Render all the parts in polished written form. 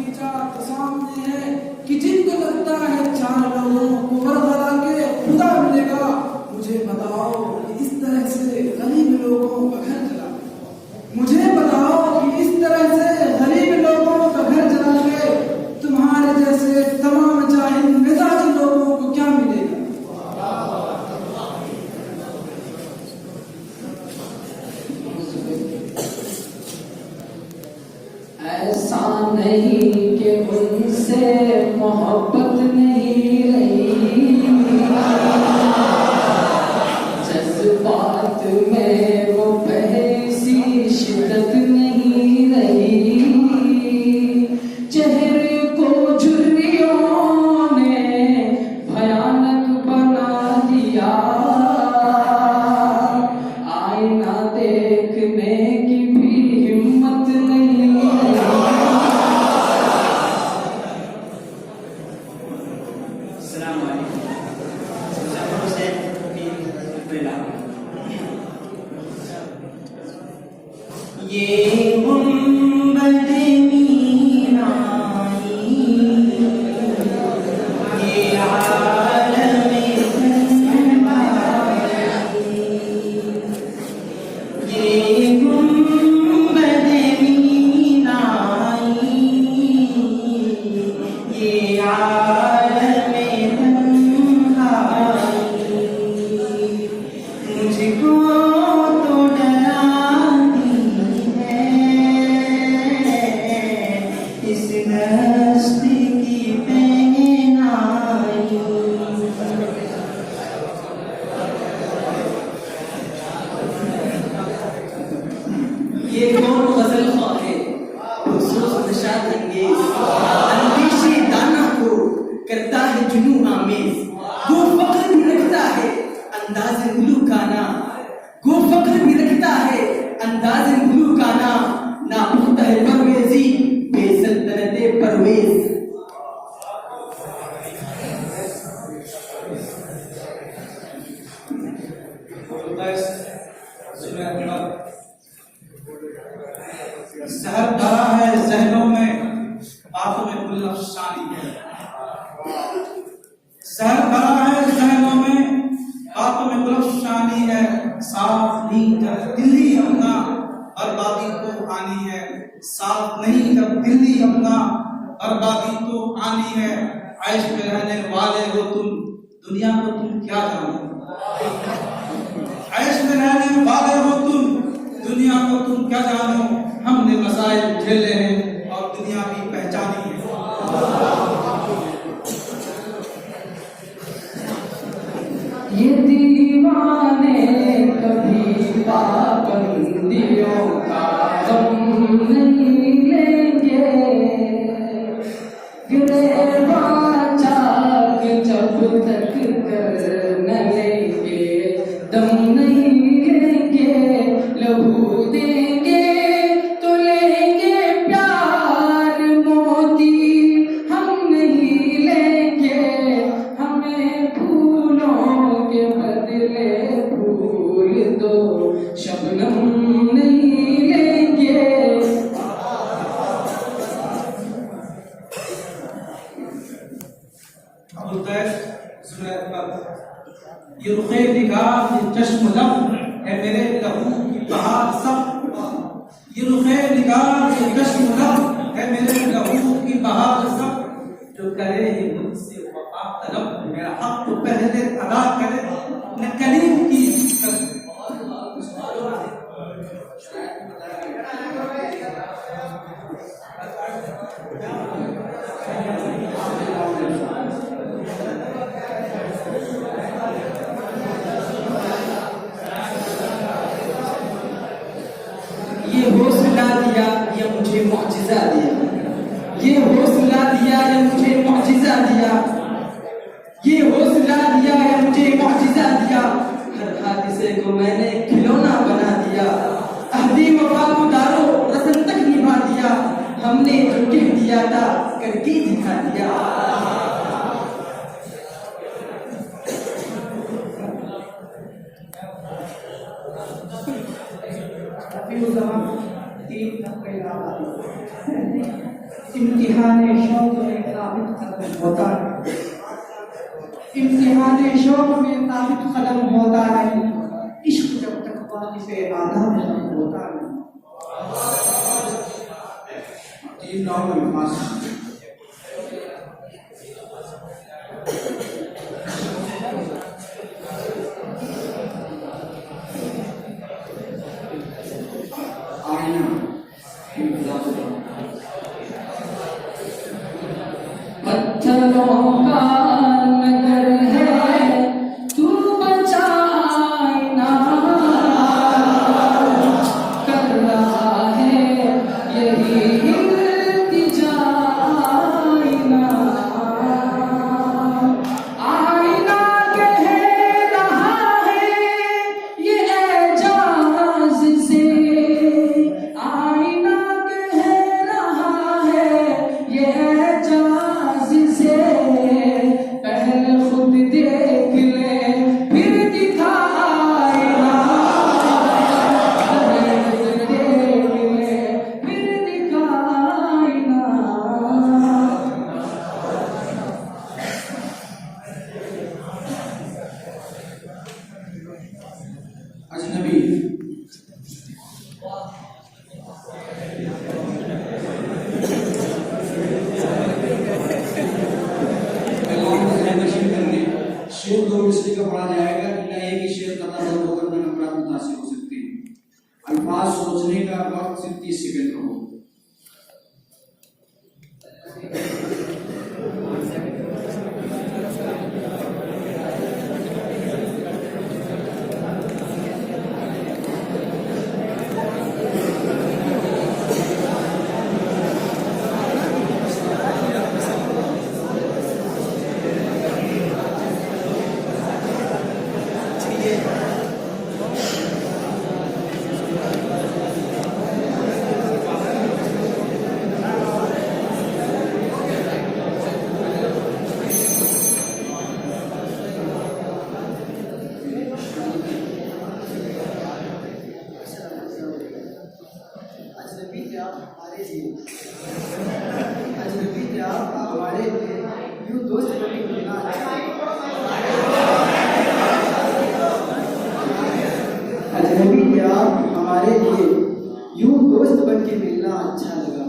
खींचा तो सामने है कि जिनको लगता है चार लोगों को वरगला के खुदा मिलेगा। मुझे बताओ कि इस तरह से गरीब लोगों का घर चला, मुझे बताओ कि इस तरह से गरीब लोगों का घर चला के तुम्हारे जैसे तमाम जाहिल मिजाज लोगों को क्या मिलेगा? ऐसा नहीं कि उनसे मोहब्बत नहीं रही, जज्बात में वो पहसी शिद्दत नहीं रही। चेहरे को झुर्रियों ने भयानक बना दिया, आईना देखने की भी हिम्मत नहीं रही। ये गुंबद मीनाई, ये आलम ये गुंबद मीनाई, ये आलम मुझको तो डराती इस हस्ती की पहनाई। ये कौन गजल ख्वाह है, खुसूस नशात अंगेज, अंदेशे दाना को करता है जुनून आमेज। वो फख्र भी रखता है अंदाज़े मुलूकाना, वो फख्र भी रखता है अंदाज़े मुलूकाना। ना पुख्ता है परवेज़ी बेसल्तनते परवेज़। सहर भरा है जहनों में, बातों में गुलफशानी है। सहर भरा है जहनों में, बातों में गुलफशानी है। साफ नहीं जब दिल्ली अपना बर्बादी तो आनी है, साफ नहीं जब दिल्ली अपना बर्बादी तो आनी है। ऐश में रहने वाले हो तुम, दुनिया को तुम क्या जानो? ऐश में रहने वाले हो तुम, दुनिया को तुम क्या जानो? हमने मसाइल झेले हैं और दुनिया भी पहचानी है। ये दीवाने कभी पाबंदियों का गम नहीं लेंगे, गिरेबा चाक जब तक कर न लेंगे, दम नहीं लेंगे, लहू देंगे तो लेंगे प्यार मोती, हम नहीं लेंगे हमें फूलों के बदले फूल दो, शबनम नहीं लेंगे। ये रुखे निगाह ये चश्म लब है मेरे लहू की बहार सब। ये रुखे निगाह ये चश्म लब है मेरे लहू की बहार सब। जो करे ये मुझसे वफा तलब, मेरा हक तो पहले अदा करे, न करीम की ये हौसला दिया ये मुझे मुअजिज़ा दिया, ये हौसला दिया ये मुझे मुअजिज़ा दिया, ये हौसला दिया ये मुझे मुअजिज़ा दिया। हर हादिसे को मैंने खिलौना बना दिया, अहदी वफा को दारो रस्म तक निभा दिया। हमने जो कह दिया था करके दिखा दिया। इम्तिहान शौक में साबित कदम होता है, इम्तिहान शौक में साबित कदम होता है, इश्क जब तक वाक़िफ़े आदाब नहीं होता है। 3 राउंड में पास पत्थरों का नगर है तू बचाना कर रहा है यही इल्तिजा आईना कह रहा है ये एजाज से आईना कह रहा है ये एजाज से पहले खुद देख ले फिर दिखा आईना पहले खुद देख ले फिर दिखा आईना अजनबी शेर 2 मिसरी का पढ़ा जाएगा, इनका एक ही शेर कथा बंद होकर में नंबर मुतासिर हो सकते हैं। अल्फाज सोचने का वक्त सिर्फ 30 सेकंड का हो। अजनबी क्या हमारे लिए यूं दोस्त बन के मिलना अच्छा लगा।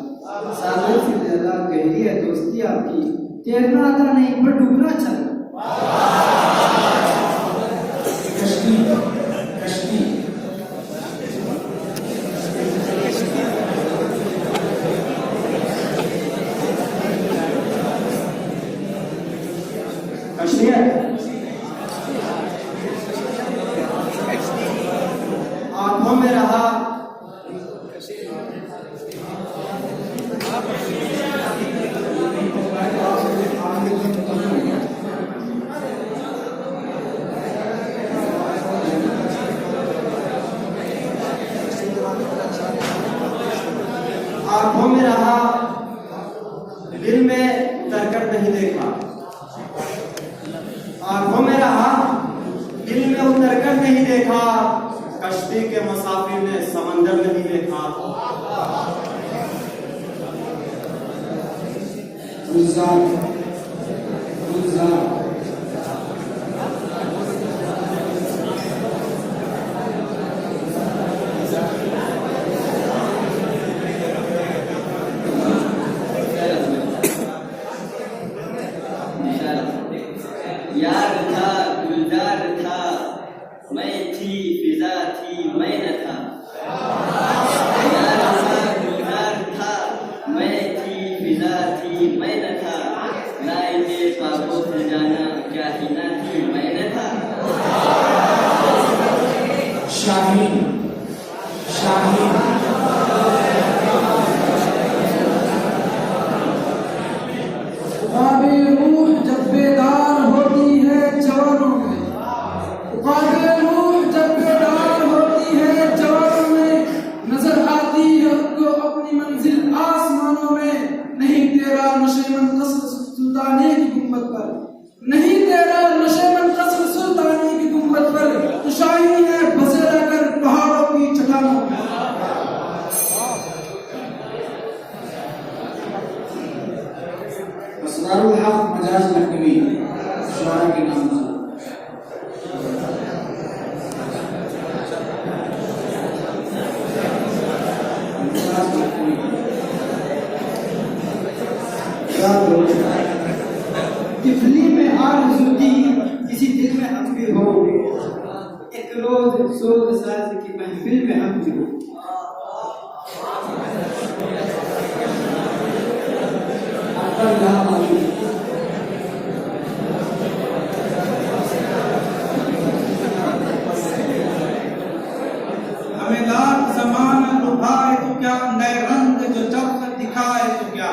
सागर से ज्यादा गहरी है दोस्ती आपकी, तैरना आता नहीं पर डूबना अच्छा लगा। कश्ती कश्ती आंखों में रहा आंखों में रहा दिल में उतरकर नहीं देखा। आंखों में रहा दिल में उतरकर नहीं देखा। कश्ती के मुसाफिर ने समंदर नहीं देखा। गुलजार गुलजार यार था गुलजार था मैं थी फिजा थी मैं न था। यार था गुलजार था मैं थी फिजा थी मैं न था। लाए पापों से जाना क्या हिना थी मैं न था। शाहीन शाहीन रूह जब बेदार होती है जवानों में, रूह जब बेदार होती है जवानों में, नजर आती है उनको अपनी मंजिल आसमानों में। नहीं तेरा नशेमन कस्र सुल्तानी की गुंबद पर, नहीं तेरा नशेमन कस्र सुल्तानी की गुंबद पर, तो शाही है बसे रहकर पहाड़ों की चट्टानों में। असरारुल हक मजाज लखनवी शुआरा के नाम से। तिफली में आरज़ूती किसी दिल में हम भी हो, एक रोज सोज साज की महफिल में हम भी हो। हमें लाख ज़माना लुभाए तो क्या, नए रंग जो चमक दिखाए तो क्या।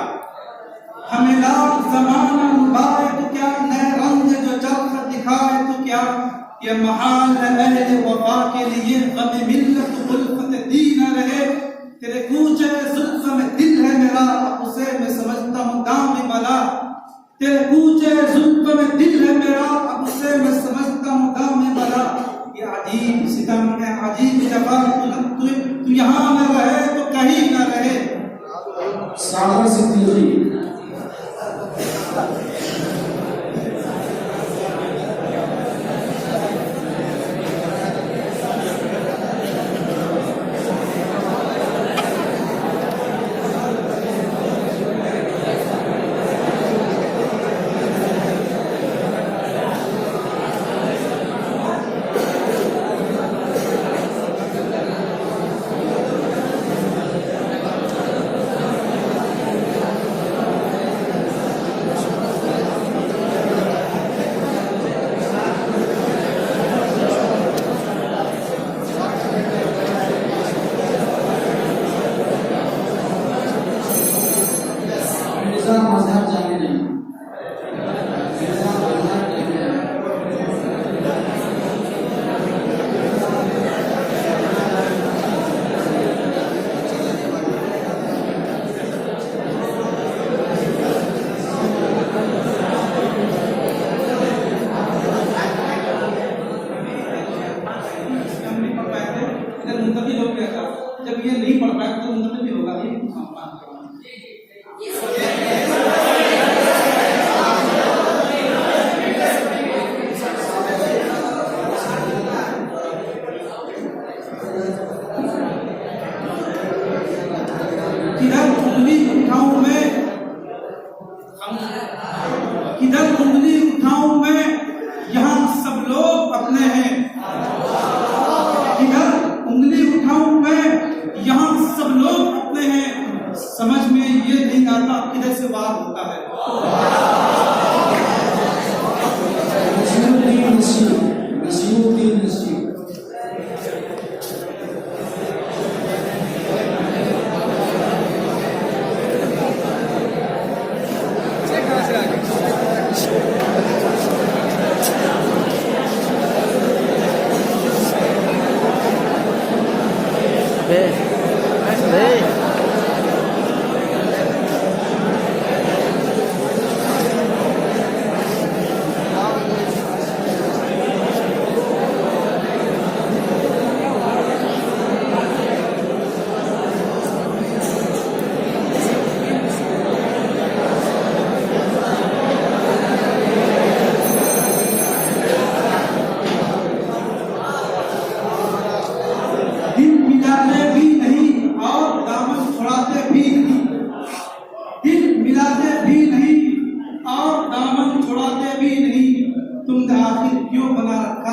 हमें लाख ज़माना लुभाए तो क्या, नए रंग जो चमक दिखाए तो क्या। ये महाल है अहले वफा के लिए, गम मिल्लत उल्फत दीन रहे। तेरे कूचे जुल्फ में दिल है मेरा, अब उसे मैं समझता हूँ दाम बला। तेरे कूचे जुल्फ में दिल है मेरा, अब उसे मैं समझता हूँ दाम बला। ये अजीब सितम है, अजीब जफा, तू यहाँ न रहे तो कहीं न रहे। सागर सिद्दीकी मजहर जाने नहीं। जब ये नहीं पढ़ पाए तो मुंतकिल होगा। किधर उंगली उठाऊं मैं, किधर उंगली उठाऊं मैं, यहाँ सब लोग अपने हैं। किधर उंगली उठाऊं मैं, यहाँ सब लोग अपने हैं। समझ में ये नहीं आता किधर से वार होता है। दामन छुड़ाते भी नहीं, तुमने आखिर क्यों बना रखा